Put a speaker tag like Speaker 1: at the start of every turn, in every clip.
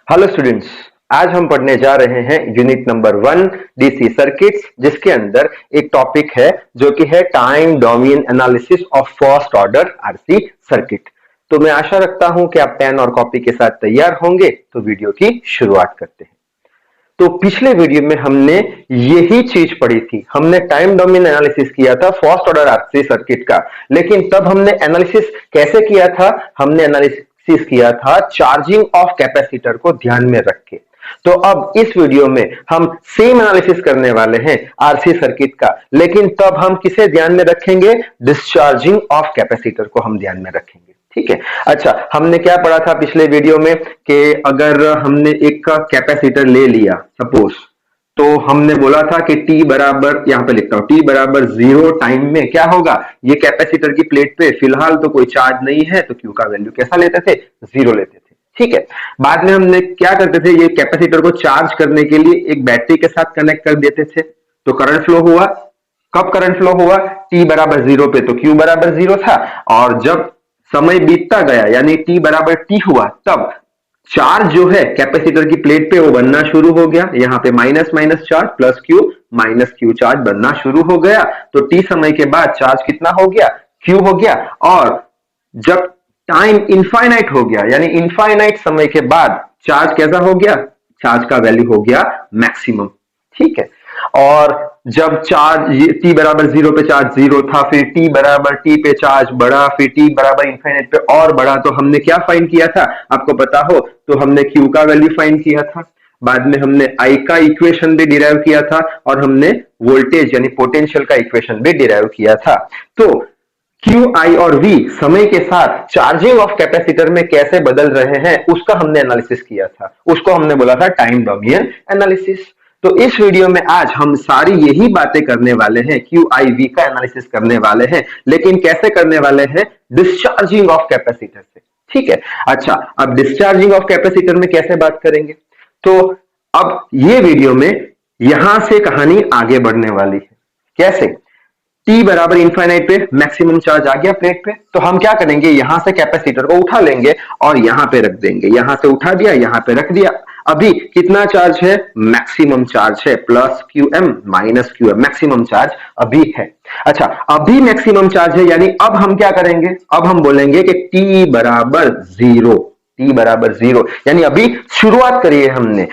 Speaker 1: Hello students. आज हम पढ़ने जा रहे हैं यूनिट नंबर 1 डीसी सर्किट्स, जिसके अंदर एक टॉपिक है जो कि है time domain analysis of first order RC circuit. तो मैं आशा रखता हूं कि आप पेन और कॉपी के साथ तैयार होंगे। तो वीडियो की शुरुआत करते हैं। तो पिछले वीडियो में हमने यही चीज पढ़ी थी। हमने टाइम डोमेन एनालिसिस किया था फर्स्ट ऑर्डर आरसी सर्किट का, लेकिन तब हमने एनालिसिस कैसे किया था? हमने एनालिसिस किया था चार्जिंग ऑफ कैपेसिटर को ध्यान में रख के। तो अब इस वीडियो में हम सेम एनालिसिस करने वाले हैं आरसी सर्किट का, लेकिन तब हम किसे ध्यान में रखेंगे? डिस्चार्जिंग ऑफ कैपेसिटर को हम ध्यान में रखेंगे। ठीक है। अच्छा, हमने क्या पढ़ा था पिछले वीडियो में कि अगर हमने एक कैपेसिटर ले लिया सपोज, तो हमने बोला था कि t बराबर, यहां पे लिखता हूं, t बराबर 0 टाइम में क्या होगा? ये कैपेसिटर की प्लेट पे फिलहाल तो कोई चार्ज नहीं है, तो q का वैल्यू कैसा लेते थे? 0 लेते थे। ठीक है। बाद में हमने क्या करते थे? ये कैपेसिटर को चार्ज करने के लिए एक बैटरी के साथ कनेक्ट कर देते थे, तो करंट फ्लो हुआ। कब करंट फ्लो हुआ? t बराबर 0 पे, तो q बराबर 0 था। और जब समय बीतता गया यानी t बराबर t हुआ, तब चार्ज जो है कैपेसिटर की प्लेट पे वो बनना शुरू हो गया। यहाँ पे minus minus charge plus Q minus Q charge बनना शुरू हो गया। तो t समय के बाद चार्ज कितना हो गया? q हो गया। और जब टाइम इनफाइनाइट हो गया यानी इनफाइनाइट समय के बाद चार्ज कैसा हो गया? चार्ज का वैल्यू हो गया मैक्सिमम। ठीक है। और जब चार्ज t बराबर 0 पे चार्ज 0 था, फिर t बराबर t पे चार्ज बढ़ा, फिर t बराबर इनफाइनाइट पे और बढ़ा, तो हमने क्या फाइंड किया था? आपको पता हो तो हमने q का वैल्यू फाइंड किया था। बाद में हमने I का इक्वेशन भी डिराइव किया था, और हमने वोल्टेज यानी पोटेंशियल का इक्वेशन भी डिराइव किया था। तो Q, I और V समय के साथ चार्जिंग ऑफ कैपेसिटर में कैसे बदल रहे हैं उसका हमने एनालिसिस किया था। उसको हमने बोला था टाइम डोमेन एनालिसिस। तो इस वीडियो में आज हम सारी यही बातें करने वाले हैं, Q, I, V का एनालिसिस करने वाले हैं, लेकिन कैसे करने वाले हैं? डिस्चार्जिंग ऑफ कैपेसिटर से। ठीक है। अच्छा, अब डिस्चार्जिंग ऑफ कैपेसिटर में कैसे बात करेंगे? तो अब ये वीडियो में यहां से कहानी आगे बढ़ने वाली है। कैसे? t बराबर इनफाइनाइट पे मैक्सिमम चार्ज आ गया प्लेट पे, तो हम क्या करेंगे? यहां से कैपेसिटर को उठा लेंगे और यहां पे रख देंगे। यहां से उठा दिया, यहां पे रख दिया। अभी कितना चार्ज है? मैक्सिमम चार्ज है, plus QM minus QM, maximum charge अभी है। अच्छा, अभी मैक्सिमम चार्ज है, यानी अब हम क्या करेंगे? अब हम बोलेंगे कि t बराबर 0, t बराबर 0, यानी अभी शुरुआत करिए हमने।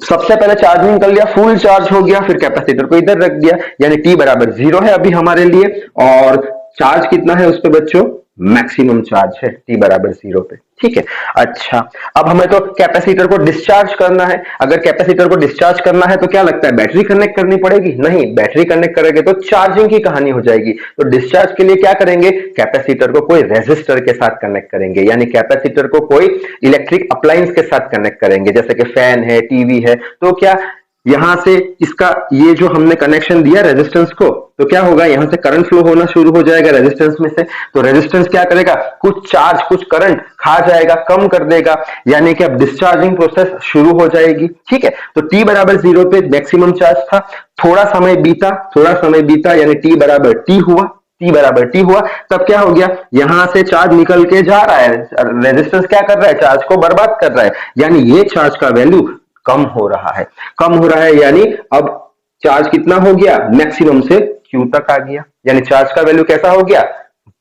Speaker 1: सबसे पहले चार्जिंग कर लिया, फुल चार्ज हो गया, फिर कैपेसिटर को इधर रख दिया, यानी t बराबर 0 है अभी हमारे लिए। और चार्ज कितना है उस पे बच्चों? मैक्सिमम चार्ज है t बराबर 0 पे। ठीक है। अच्छा, अब हमें तो कैपेसिटर को डिस्चार्ज करना है। अगर कैपेसिटर को डिस्चार्ज करना है तो क्या लगता है? बैटरी कनेक्ट करनी पड़ेगी? नहीं, बैटरी कनेक्ट करेंगे तो चार्जिंग की कहानी हो जाएगी। तो डिस्चार्ज के लिए क्या करेंगे? कैपेसिटर को कोई रेजिस्टर के साथ कनेक्ट करेंगे, यानी कैपेसिटर को कोई इलेक्ट्रिक अप्लायंस के साथ कनेक्ट करेंगे, जैसे कि फैन है, टीवी है। तो क्या यहां से इसका ये जो हमने कनेक्शन दिया रेजिस्टेंस को, तो क्या होगा? यहां से करंट फ्लो होना शुरू हो जाएगा रेजिस्टेंस में से। तो रेजिस्टेंस क्या करेगा? कुछ चार्ज, कुछ करंट खा जाएगा, कम कर देगा, यानी कि अब डिस्चार्जिंग प्रोसेस शुरू हो जाएगी। ठीक है। तो t बराबर 0 पे मैक्सिमम चार्ज था, थोड़ा समय बीता यानी t बराबर t हुआ, t बराबर t हुआ, तब क्या हो गया? यहां से चार्ज निकल के जा रहा है, रेजिस्टेंस क्या कर रहा है? चार्ज को बर्बाद कर रहा है, यानी ये चार्ज का वैल्यू कम हो रहा है। कम हो रहा है यानी अब चार्ज कितना हो गया? मैक्सिमम से Q तक आ गया, यानी चार्ज का वैल्यू कैसा हो गया?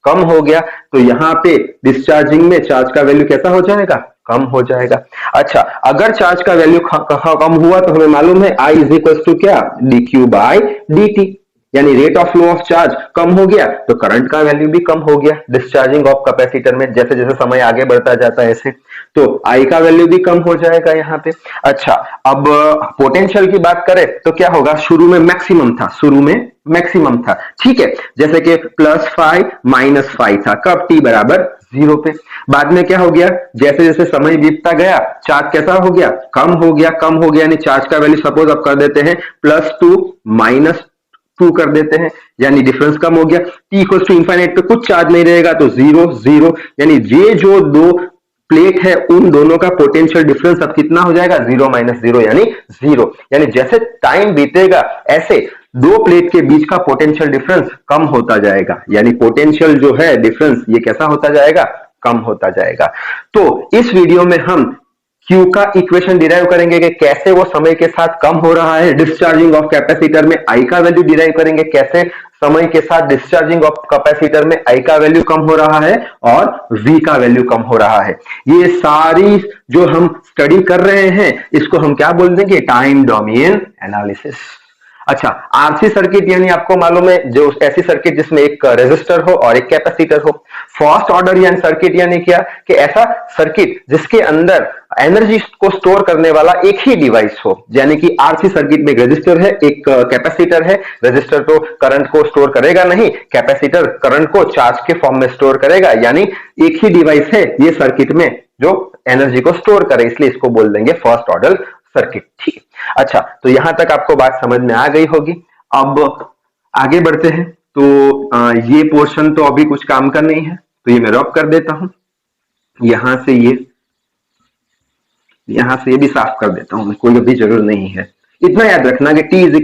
Speaker 1: कम हो गया। तो यहां पे डिस्चार्जिंग में चार्ज का वैल्यू कैसा हो जाएगा? कम हो जाएगा। अच्छा, अगर चार्ज का वैल्यू कम हुआ तो हमें मालूम है I इज इक्वल टू क्या? dq बाई dt, यानी rate of flow of charge कम हो गया तो करंट का वैल्यू भी कम हो गया डिस्चार्जिंग ऑफ कैपेसिटर में। जैसे जैसे समय आगे बढ़ता जाता है ऐसे, तो I का वैल्यू भी कम हो जाएगा यहाँ पे। अच्छा, अब पोटेंशियल की बात करें तो क्या होगा? शुरू में मैक्सिमम था, ठीक है, जैसे कि +5 -5 था। कब? t बराबर 0 पे। बाद में क्या हो गया? जैसे जैसे समय बीतता गया चार्ज कैसा हो गया? कम हो गया, यानी चार्ज का वैल्यू सपोज अब कर देते हैं +2 -2 कर देते हैं, यानी डिफरेंस कम हो गया। t इक्वल टू इनफाइनाइट पे कुछ चार्ज नहीं रहेगा, तो 0 0, यानी ये जो दो प्लेट है उन दोनों का पोटेंशियल डिफरेंस अब कितना हो जाएगा? 0 -0 यानी 0, यानी जैसे टाइम बीतेगा ऐसे दो प्लेट के बीच का पोटेंशियल डिफरेंस कम होता जाएगा, यानी पोटेंशियल जो है डिफरेंस ये कैसा होता जाएगा? कम होता जाएगा। तो इस वीडियो में हम क्यू का इक्वेशन डिराइव करेंगे कि कैसे वो समय के साथ कम हो रहा है डिस्चार्जिंग ऑफ कैपेसिटर में, आई का वैल्यू डिराइव करेंगे कैसे समय के साथ डिस्चार्जिंग ऑफ कैपेसिटर में आई का वैल्यू कम हो रहा है और वी का वैल्यू कम हो रहा है। ये सारी जो हम स्टडी कर रहे हैं इसको हम क्या बोल देंगे, टाइम डोमेन एनालिसिस। अच्छा, आरसी सर्किट यानी आपको मालूम है जो ऐसी सर्किट जिसमें एक रेजिस्टर हो और एक कैपेसिटर हो। फर्स्ट ऑर्डर यानी सर्किट यानी क्या कि ऐसा सर्किट जिसके अंदर एनर्जी को स्टोर करने वाला एक ही डिवाइस हो, यानी कि आरसी सर्किट में एक रेजिस्टर है, एक कैपेसिटर है। रेजिस्टर तो करंट को स्टोर करेगा नहीं, कैपेसिटर करंट को चार्ज के फॉर्म में स्टोर करेगा, यानी एक ही डिवाइस है ये सर्किट में जो एनर्जी को स्टोर करे, इसलिए इसको बोल देंगे फर्स्ट ऑर्डर सर्किट। ठीक है, अच्छा तो यहां तक आपको बात समझ में आ गई होगी। अब आगे बढ़ते हैं। तो ये पोर्शन तो अभी कुछ काम का नहीं है, तो ये मैं रब कर देता हूं। यहां से ये भी साफ कर देता हूं, कोई भी जरूरत नहीं है। इतना याद रखना कि t is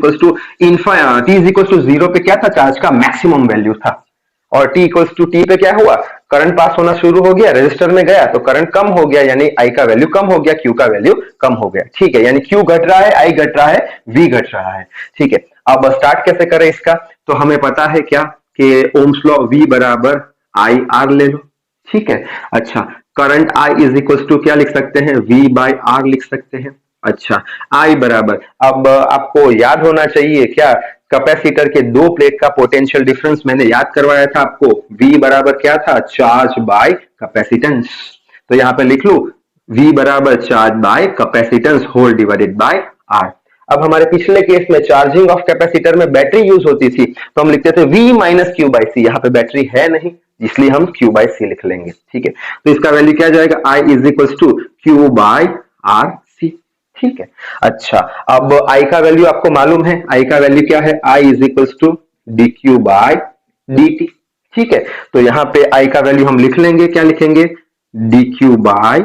Speaker 1: equal to zero पे क्या था, चार्ज का मैक्सिमम वैल्यू था, और t इक्वल टू टी पे क्या हुआ, करंट पास होना शुरू हो गया, रेजिस्टर में गया तो करंट कम हो गया, यानी I का वैल्यू कम हो गया, Q का वैल्यू कम हो गया। ठीक है, यानी Q घट रहा है, I घट रहा है, V घट रहा है। ठीक है, अब स्टार्ट कैसे करें इसका, तो हमें पता है क्या कि ओम्स लॉ V बराबर I R ले लो। ठीक है, अच्छा current I is equal to क्या लिख सकते हैं, V बाय R लिख सकते हैं। अच्छा I बराबर, अब आपको याद होना चाहिए क्या, कैपेसिटर के दो प्लेट का पोटेंशियल डिफरेंस मैंने याद करवाया था आपको, V बराबर क्या था, चार्ज बाय कैपेसिटेंस। तो यहां पे लिख लो V बराबर charge by capacitance whole divided by R। अब हमारे पिछले केस में चार्जिंग ऑफ कैपेसिटर में बैटरी यूज होती थी, तो हम लिखते थे V minus Q by C. यहाँ पे बैटरी है नहीं, इसलिए हम Q बाई सी लिख लेंगे। ठीक है, तो इसका वैल्यू क्या जाएगा, I is equal to Q by R C. ठीक है, अच्छा अब I का वैल्यू आपको मालूम है, I का वैल्यू क्या है, I is equal to D Q by D T. ठीक है, तो यहाँ पे I का वैल्यू हम लिख लेंगे, क्या लिखेंगे, D Q by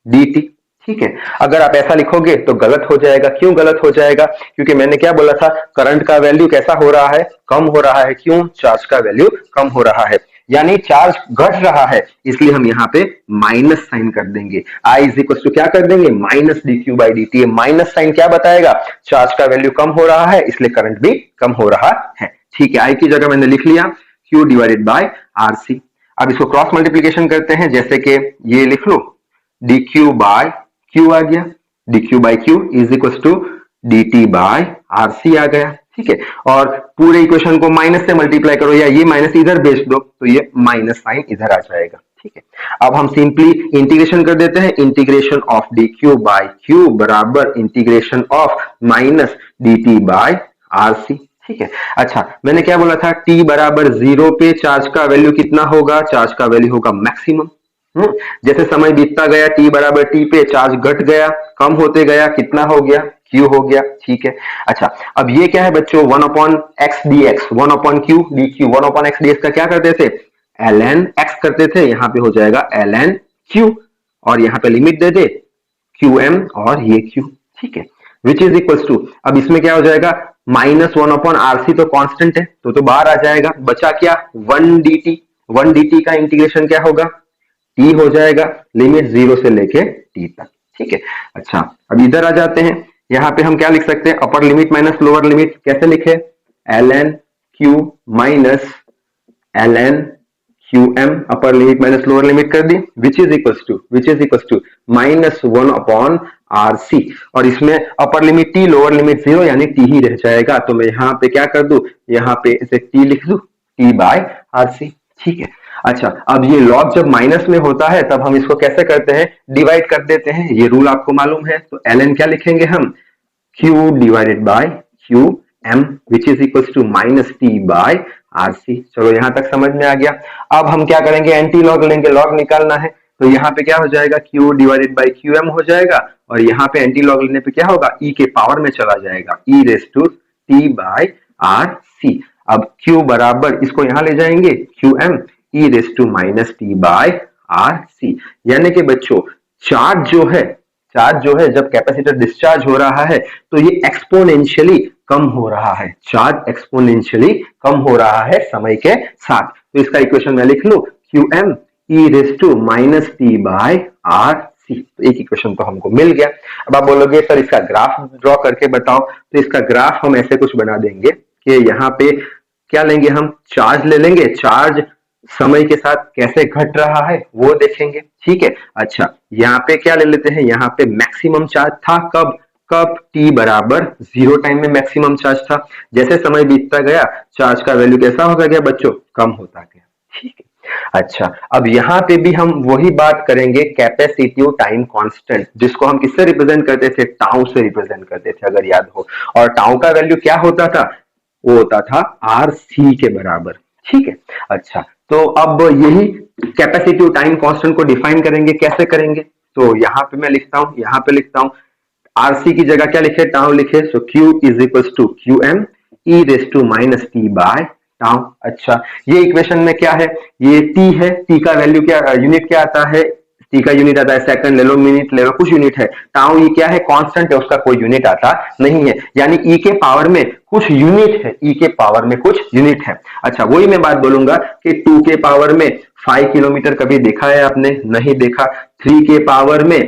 Speaker 1: D T. ठीक है, अगर आप ऐसा लिखोगे तो गलत हो जाएगा। क्यों गलत हो जाएगा, क्योंकि मैंने क्या बोला था, करंट का वैल्यू कैसा हो रहा है, कम हो रहा है। क्यों, चार्ज का वैल्यू कम हो रहा है, यानी चार्ज घट रहा है, इसलिए हम यहाँ पे माइनस साइन कर देंगे। आई इज इक्वल टू क्या कर देंगे, minus D Q by D T. Minus sign क्या बताएगा, चार्ज का वैल्यू कम हो रहा है, इसलिए करंट भी कम हो रहा है। ठीक है, आई की जगह मैंने लिख लिया Q divided by R C. अब इसको क्रॉस मल्टीप्लीकेशन करते हैं, जैसे कि ये लिख लो डी क्यू बाय क्यू आ गया, d Q by q is equal to d t by R C आ गया। ठीक है, और पूरे इक्वेशन को माइनस से मल्टीप्लाई करो, या ये माइनस इधर भेज दो तो ये माइनस साइन इधर आ जाएगा। ठीक है, अब हम सिंपली इंटीग्रेशन कर देते हैं, integration of d Q by q बराबर integration of minus d t by R C. ठीक है, अच्छा मैंने क्या बोला था, t बराबर 0 पे चार्ज का वैल्यू कितना होगा, चार्ज का वैल्यू होगा मैक्सिमम। जैसे समय बीतता गया, t बराबर t पे चार्ज घट गया, कम होते गया, कितना हो गया, q हो गया। ठीक है, अच्छा अब ये क्या है बच्चों, 1 upon x D x, 1 upon Q D Q. 1 upon x D x का क्या करते थे, ln x करते थे, यहाँ पे हो जाएगा ln q, और यहाँ पे लिमिट दे दे qm और ये q। ठीक है, विच इज इक्वल टू, अब इसमें क्या हो जाएगा, माइनस 1 अपॉन आरसी तो कांस्टेंट है, तो बाहर आ जाएगा, बचा क्या 1 dt। 1 dt का इंटीग्रेशन क्या होगा, t हो जाएगा, लिमिट 0 से लेके t तक। ठीक है, अच्छा अब इधर आ जाते हैं, यहाँ पे हम क्या लिख सकते हैं, upper limit minus lower limit, कैसे लिखे, ln q माइनस ln qm, upper limit minus lower limit कर दी, which is equal to minus 1 upon RC, और इसमें upper limit t lower limit 0, यानी t ही रह जाएगा। तो मैं यहाँ पे क्या कर दू, यहाँ पे इसे t लिख दू, t बाय आरसी। ठीक है, अच्छा अब ये लॉग जब माइनस में होता है तब हम इसको कैसे करते हैं, डिवाइड कर देते हैं, ये रूल आपको मालूम है। तो ln क्या लिखेंगे हम, q divided by qm, which is equal to minus t by RC. चलो यहां तक समझ में आ गया। अब हम क्या करेंगे, एंटी लॉग लेंगे, लॉग निकालना है, तो यहाँ पे क्या हो जाएगा, q डिवाइडेड बाय qm हो जाएगा, और यहाँ पे एंटी लॉग लेने पे क्या होगा, e के पावर में चला जाएगा, e raise to t by R C. अब q बराबर, इसको यहां ले जाएंगे qm e raise to minus T by R C. यानी कि बच्चों चार्ज जो है जब कैपेसिटर डिस्चार्ज हो रहा है तो ये एक्सपोनेंशियली कम हो रहा है, चार्ज एक्सपोनेंशियली कम हो रहा है समय के साथ। तो इसका इक्वेशन मैं लिख लू, qm e raise to minus T by R C. तो एक इक्वेशन तो हमको मिल गया। अब आप बोलोगे सर इसका ग्राफ ड्रॉ करके बताओ, तो इसका ग्राफ हम ऐसे कुछ बना देंगे कि यहाँ पे क्या लेंगे, हम चार्ज ले लेंगे, चार्ज समय के साथ कैसे घट रहा है वो देखेंगे, ठीक है। अच्छा, यहाँ पे क्या ले लेते हैं, यहाँ पे मैक्सिमम चार्ज था कब, कब t बराबर 0 टाइम में मैक्सिमम चार्ज था। जैसे समय बीतता गया चार्ज का वैल्यू कैसा होता गया बच्चों, कम होता गया, ठीक है। अच्छा, अब यहाँ पे भी हम वही बात करेंगे, कैपेसिटिव टाइम कांस्टेंट, जिसको हम किससे रिप्रेजेंट करते थे, टाउ से रिप्रेजेंट करते थे अगर याद हो। और टाउ का वैल्यू क्या होता था, वो होता था आर सी के बराबर, ठीक है। अच्छा, तो अब यही कैपेसिटिव टाइम कांस्टेंट को डिफाइन करेंगे, कैसे करेंगे, तो यहाँ पे मैं लिखता हूं, यहाँ पे लिखता हूं आरसी की जगह क्या लिखे, टाउ लिखे। So Q is equal to Q M E raise to minus T by tau. अच्छा, ये इक्वेशन में क्या है, ये t है, t का वैल्यू क्या, यूनिट क्या आता है, t का यूनिट आता है सेकंड ले लो, मिनट ले लो, कुछ यूनिट है। टाउ ये क्या है, कांस्टेंट है, उसका कोई यूनिट आता नहीं है, यानी e के पावर में कुछ यूनिट है, e के पावर में कुछ यूनिट है। अच्छा, वही मैं बात बोलूंगा कि 2 के पावर में 5 किलोमीटर कभी देखा है आपने, नहीं देखा। 3 के पावर में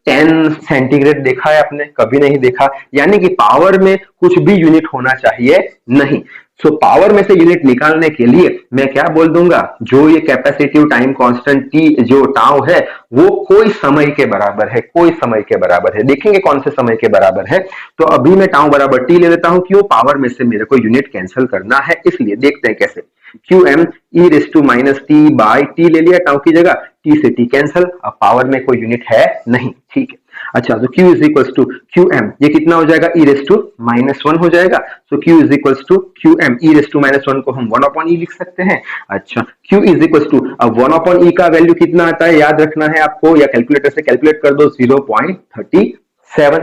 Speaker 1: 10 सेंटीग्रेड देखा है आपने, कभी नहीं देखा। यानी कि पावर में कुछ भी यूनिट होना चाहिए नहीं। सो पावर में से यूनिट निकालने के लिए मैं क्या बोल दूंगा, जो ये कैपेसिटिव टाइम कांस्टेंट टी जो टाउ है वो कोई समय के बराबर है, कोई समय के बराबर है। देखेंगे कौन से समय के बराबर है। तो अभी मैं टाउ बराबर टी ले लेता हूं, क्यों, पावर में से मेरे को यूनिट कैंसिल करना है, इसलिए देखते हैं कैसे। Q M E raise to minus T by T ले लिया, टाउ की जगह, टी से टी कैंसिल, अब पावर में कोई यूनिट है नहीं, ठीक है। अच्छा, तो Q is equal to Q M, ये कितना हो जाएगा, E raise to minus one हो जाएगा। So Q is equal to Q M E raise to minus one को हम 1 अपॉन ई लिख सकते हैं। अच्छा, Q इज इक्वल टू, अब 1 अपॉन ई का वैल्यू कितना आता है याद रखना है आपको, या कैलकुलेटर से कैलकुलेट कर दो, 0.37।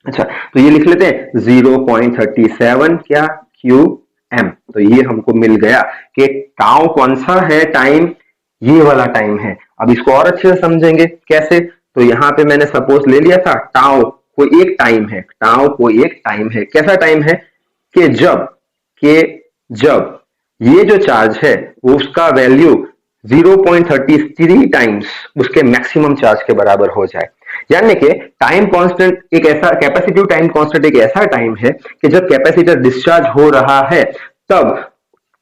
Speaker 1: अच्छा, तो ये लिख लेते हैं 0.37 क्या, क्यू एम। तो ये हमको मिल गया कि टाउ कौन सा है टाइम, ये वाला टाइम है। अब इसको और अच्छे से समझेंगे कैसे, तो यहाँ पे मैंने सपोज ले लिया था टाउ कोई एक टाइम है, टाउ कोई एक टाइम है, कैसा टाइम है कि जब ये जो चार्ज है उसका वैल्यू 0.33 टाइम्स उसके मैक्सिमम चार्ज के बराबर हो जाए। यानी कि टाइम कांस्टेंट एक ऐसा, कैपेसिटिव टाइम कांस्टेंट एक ऐसा टाइम है कि जब कैपेसिटर डिस्चार्ज हो रहा है तब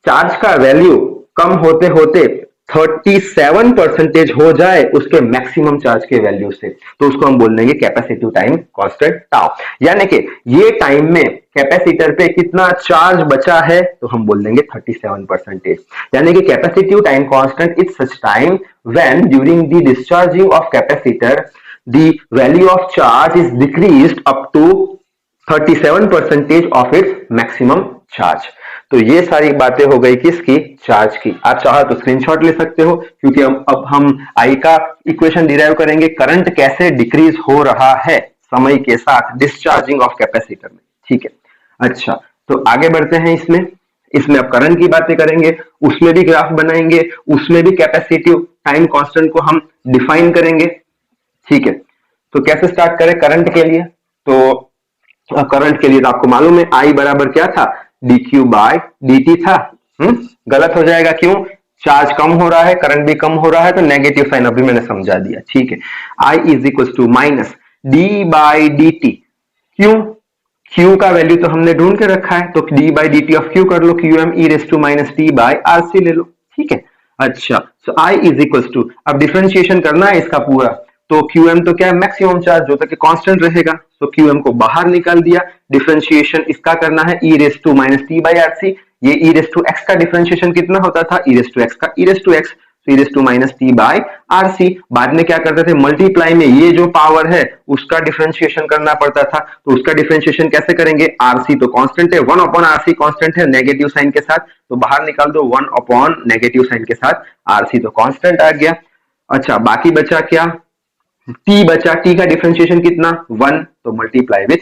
Speaker 1: चार्ज का वैल्यू कम होते होते 37% हो जाए उसके मैक्सिमम चार्ज के वैल्यू से, तो उसको हम बोल देंगे कैपेसिटिव टाइम कांस्टेंट टाउ। यानी कि ये टाइम में कैपेसिटर पे कितना चार्ज बचा है, तो हम बोल देंगे 37%। यानी कि capacitive time constant is such time when during the discharging of capacitor the value of charge is decreased up to 37% of its maximum charge। तो ये सारी बातें हो गई किसकी, चार्ज की। आप चाहो तो स्क्रीनशॉट ले सकते हो, क्योंकि अब हम आई का इक्वेशन डिराइव करेंगे, करंट कैसे डिक्रीज हो रहा है समय के साथ डिस्चार्जिंग ऑफ कैपेसिटर में, ठीक है। अच्छा, तो आगे बढ़ते हैं इसमें अब करंट की बातें करेंगे, उसमें भी ग्राफ बनाएंगे, उसमें भी कैपेसिटिव टाइम कांस्टेंट को हम डिफाइन करेंगे, ठीक है। तो कैसे स्टार्ट करें करंट के लिए, तो करंट के लिए तो आपको मालूम है आई बराबर क्या था, dq बाय dt था। गलत हो जाएगा, क्यों, चार्ज कम हो रहा है, करंट भी कम हो रहा है, तो नेगेटिव साइन अभी मैंने समझा दिया, ठीक है। I is equal to minus d by D T, क्यों, Q का वैल्यू तो हमने ढूंढ के रखा है, तो d by D T of Q कर लो, QM e raise to minus T by RC ले लो, ठीक है। अच्छा, so I is equal to, अब डिफरेंशिएशन करना है इसका पूरा, तो QM तो क्या है, मैक्सिमम चार्ज जो तक कांस्टेंट रहेगा, तो QM को बाहर निकाल दिया। डिफरेंशिएशन इसका करना है e raise to minus T by RC, ये e रेस टू x का डिफरेंशिएशन कितना होता था, e रेस टू x का e raise to x, e raise to minus T by RC। बाद में क्या करते थे, मल्टीप्लाई में ये जो पावर है उसका डिफरेंशिएशन करना पड़ता था, तो उसका डिफरेंशिएशन कैसे करेंगे, RC तो कांस्टेंट है, 1 अपॉन RC कांस्टेंट है नेगेटिव साइन के साथ, तो बाहर निकाल दो 1 अपॉन नेगेटिव साइन के साथ, RC तो कांस्टेंट आ गया। अच्छा, बाकी बचा क्या, t बचा, t का डिफरेंशिएशन कितना 1, तो मल्टीप्लाई विथ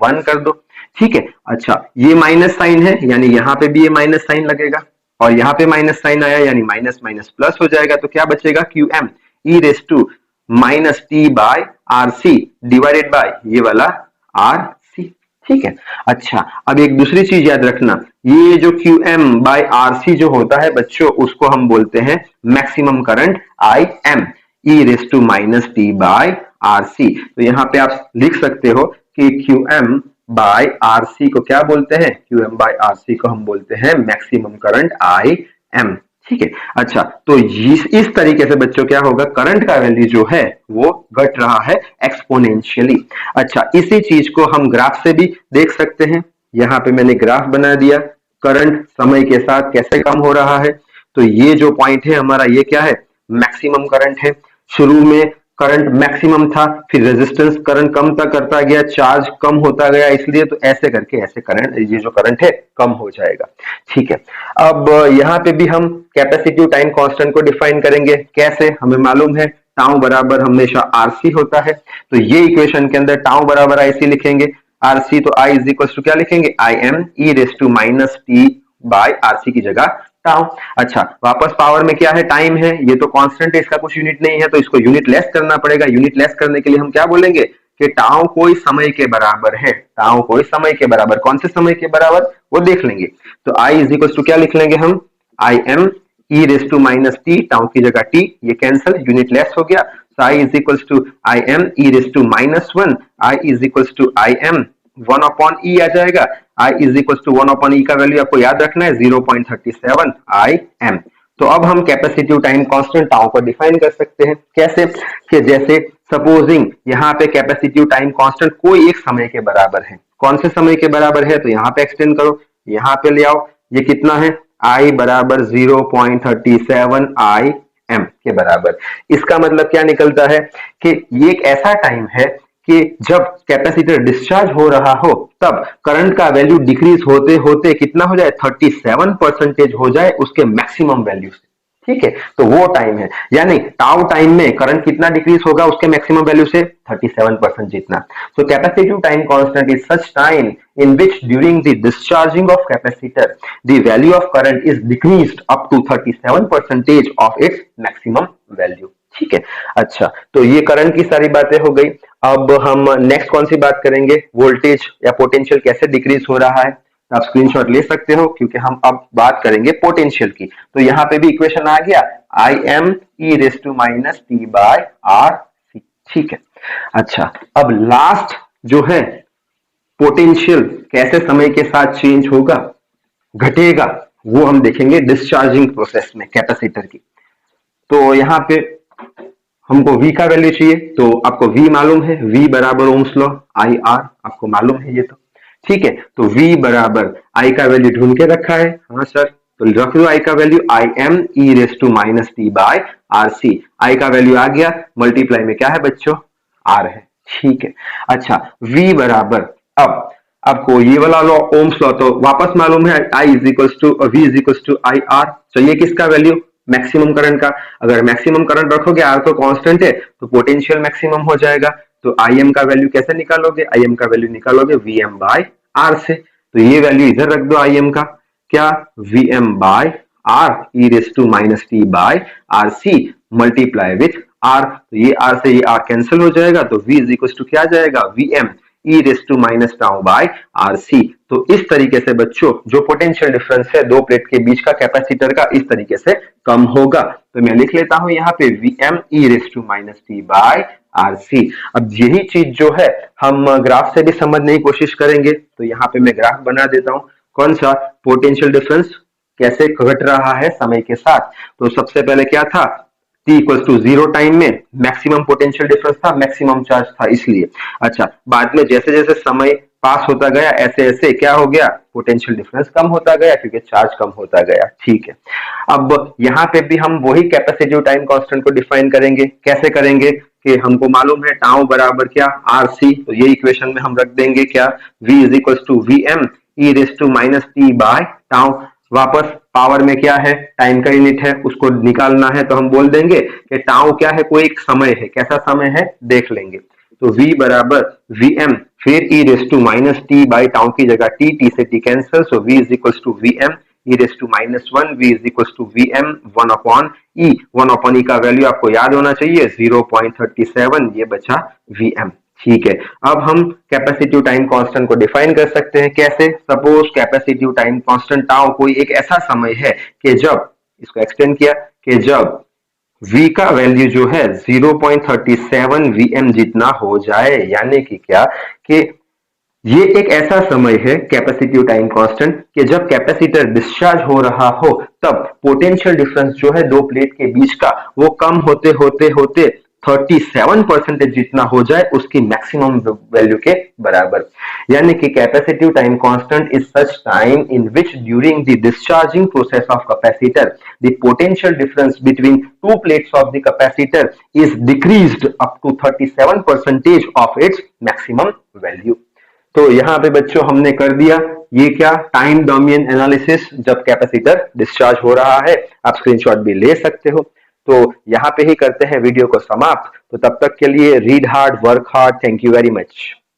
Speaker 1: 1 कर दो, ठीक है। अच्छा, ये माइनस साइन है, यानी यहां पे भी ये माइनस साइन लगेगा, और यहाँ पे माइनस साइन आया यानी माइनस माइनस प्लस हो जाएगा, तो क्या बचेगा, QM e raise to minus T by RC divided by ये वाला RC, ठीक है। अच्छा, अब एक दूसरी चीज याद रखना, ये जो QM बाय RC जो होता है बच्चों, उसको हम बोलते हैं maximum current IM। E raise to minus T by R C. तो यहाँ पे आप लिख सकते हो कि Q M by R C को क्या बोलते हैं, Q M by R C को हम बोलते हैं मैक्सिमम करंट आई एम। ठीक है, अच्छा तो इस तरीके से बच्चों क्या होगा, करंट का वैल्यू जो है वो घट रहा है एक्सपोनेंशियली। अच्छा, इसी चीज को हम ग्राफ से भी देख सकते हैं। यहाँ पे मैंने ग्राफ बना दिया, करंट समय के साथ कैसे कम हो रहा है। तो ये जो पॉइंट है हमारा, ये क्या है, मैक्सिमम करंट है। शुरू में करंट मैक्सिमम था, फिर रेजिस्टेंस करंट कम तक करता गया, चार्ज कम होता गया, इसलिए तो ऐसे करके ऐसे करंट, ये जो करंट है कम हो जाएगा। ठीक है, अब यहाँ पे भी हम कैपेसिटिव टाइम कांस्टेंट को डिफाइन करेंगे। कैसे, हमें मालूम है टाउ बराबर हमेशा आरसी होता है। तो ये इक्वेशन के अंदर टाउ बराबर आईसी लिखेंगे, आरसी तो आई इज इक्वल टू क्या लिखेंगे, I M E raise to minus T by RC की जगह टाउ। अच्छा, वापस पावर में क्या है, टाइम है, ये तो कांस्टेंट है, इसका कुछ यूनिट नहीं है, तो इसको यूनिट लेस करना पड़ेगा। यूनिट लेस करने के लिए हम क्या बोलेंगे कि टाउ कोई समय के बराबर है, टाउ कोई समय के बराबर, कौन से समय के बराबर वो देख लेंगे। तो आई इज इक्वल टू क्या लिख लेंगे हम, I M E raise to minus T, tau की जगह टी, ये कैंसिल, यूनिट लेस हो गया। So I is equals to I m e raised to minus 1, I is equals to I m 1 upon e आ जाएगा। I is equals to 1 upon e का value आपको याद रखना है 0.37 I m। तो अब हम कैपेसिटिव टाइम कांस्टेंट टाउ को डिफाइन कर सकते हैं। कैसे, कि जैसे सपोजिंग यहाँ पे कैपेसिटिव टाइम कांस्टेंट कोई एक समय के बराबर है। कौन से समय के बराबर है, तो यहाँ पे एक्सटेंड करो, यहाँ पे ले आओ, ये कितना है, I बराबर 0.37 I एम के बराबर। इसका मतलब क्या निकलता है कि ये एक ऐसा टाइम है कि जब कैपेसिटर डिस्चार्ज हो रहा हो तब करंट का वैल्यू डिक्रीज होते होते कितना हो जाए, 37% हो जाए उसके मैक्सिमम वैल्यू से। ठीक है, तो वो टाइम है, यानी टाउ टाइम में करंट कितना डिक्रीज होगा उसके मैक्सिमम वैल्यू से, 37% जितना। So capacitive time constant is such time in which during the discharging of capacitor the value of current is decreased up to 37% of its maximum value। ठीक है, अच्छा तो ये करंट की सारी बातें हो गई। अब हम नेक्स्ट कौन सी बात करेंगे, वोल्टेज या पोटेंशियल कैसे डिक्रीज हो रहा है। आप स्क्रीनशॉट ले सकते हो क्योंकि हम अब बात करेंगे पोटेंशियल की। तो यहाँ पे भी इक्वेशन आ गया, I M E raise to minus T by R C. ठीक है, अच्छा अब लास्ट जो है पोटेंशियल कैसे समय के साथ चेंज होगा, घटेगा, वो हम देखेंगे डिस्चार्जिंग प्रोसेस में कैपेसिटर की। तो यहाँ पे हमको V का वैल्यू चाहिए, तो आपको V मालूम है, V बराबर ओम्स लॉ आई आर, आपको मालूम है ये तो। ठीक है, तो V बराबर I का वैल्यू ढूंढ के रखा है, हाँ सर, तो रख लो I का value, I M E raise to minus T by R C. I का वैल्यू आ गया, मल्टीप्लाई में क्या है बच्चों, R है। ठीक है, अच्छा V बराबर, अब आपको ये वाला लॉ ओम्स लॉ तो वापस मालूम है, I is equal to V is equal to I R. तो ये किसका वैल्यू, मैक्सिमम करंट का। अगर मैक्सिमम करंट रखोगे, R तो कांस्टेंट है, तो पोटेंशियल मैक्सिमम हो जाएगा। तो IM का वैल्यू कैसे निकालोगे, IM का वैल्यू निकालोगे VM बाय R से। तो ये वैल्यू इधर रख दो IM का, क्या, VM by R E raise to minus T by R C multiply with R। तो ये R से ये R कैंसिल हो जाएगा, तो V इज इक्वल टू क्या आ जाएगा, VM E raise to minus tau by R C. तो इस तरीके से बच्चों जो पोटेंशियल डिफरेंस है दो प्लेट के बीच का कैपेसिटर का, इस तरीके से कम होगा। तो मैं लिख लेता हूं यहाँ पे Vm E raise to minus T by R C. अब यही चीज जो है हम ग्राफ से भी समझने की कोशिश करेंगे। तो यहाँ पे मैं ग्राफ बना देता हूँ, कौन सा, पोटेंशियल डिफरेंस कैसे घट रहा है समय के साथ। तो सबसे पहले क्या था, t इक्वल टू 0 टाइम में मैक्सिमम पोटेंशियल डिफरेंस था, मैक्सिमम चार्ज था इसलिए। अच्छा, बाद में जैसे जैसे समय पास होता गया ऐसे ऐसे क्या हो गया, पोटेंशियल डिफरेंस कम होता गया क्योंकि चार्ज कम होता गया। ठीक है, अब यहाँ पे भी हम वही कैपेसिटिव टाइम कांस्टेंट को डिफाइन करेंगे। कैसे करेंगे कि हमको मालूम है टाउ बराबर क्या, आर सी। तो ये इक्वेशन में हम रख देंगे क्या, v is equal to V M E raise to minus T by tau. वापस पावर में क्या है, टाइम का यूनिट है, उसको निकालना है, तो हम बोल देंगे कि टाउ क्या है, कोई एक समय है, कैसा समय है देख लेंगे। तो v बराबर Vm फिर e raise to minus T by tau की जगह t से t cancel, so v is equal to Vm e raise to minus 1, v is equal to Vm 1 upon e। 1 upon e का value आपको याद होना चाहिए 0.37, ये बचा Vm। ठीक है, अब हम कैपेसिटिव टाइम कांस्टेंट को डिफाइन कर सकते हैं। कैसे, suppose capacitive time constant tau कोई एक ऐसा समय है कि जब, इसको एक्सटेंड किया, कि जब V का वैल्यू जो है 0.37 Vm जितना हो जाए, यानी कि क्या कि ये एक ऐसा समय है कैपेसिटिव टाइम कांस्टेंट कि जब कैपेसिटर डिस्चार्ज हो रहा हो तब पोटेंशियल डिफरेंस जो है दो प्लेट के बीच का वो कम होते होते होते 37% जितना हो जाए उसकी मैक्सिमम वैल्यू के बराबर। यानी कि capacitive time constant is such time in which during the discharging process of capacitor the potential difference between two plates of the capacitor is decreased up to 37% of its maximum value. तो यहाँ पे बच्चों हमने कर दिया ये क्या, time domain analysis जब कैपेसिटर डिस्चार्ज हो रहा है। आप स्क्रीनशॉट भी ले सकते हो। तो यहाँ पे ही करते हैं वीडियो को समाप्त। तो तब तक के लिए read hard, work hard. Thank you very much.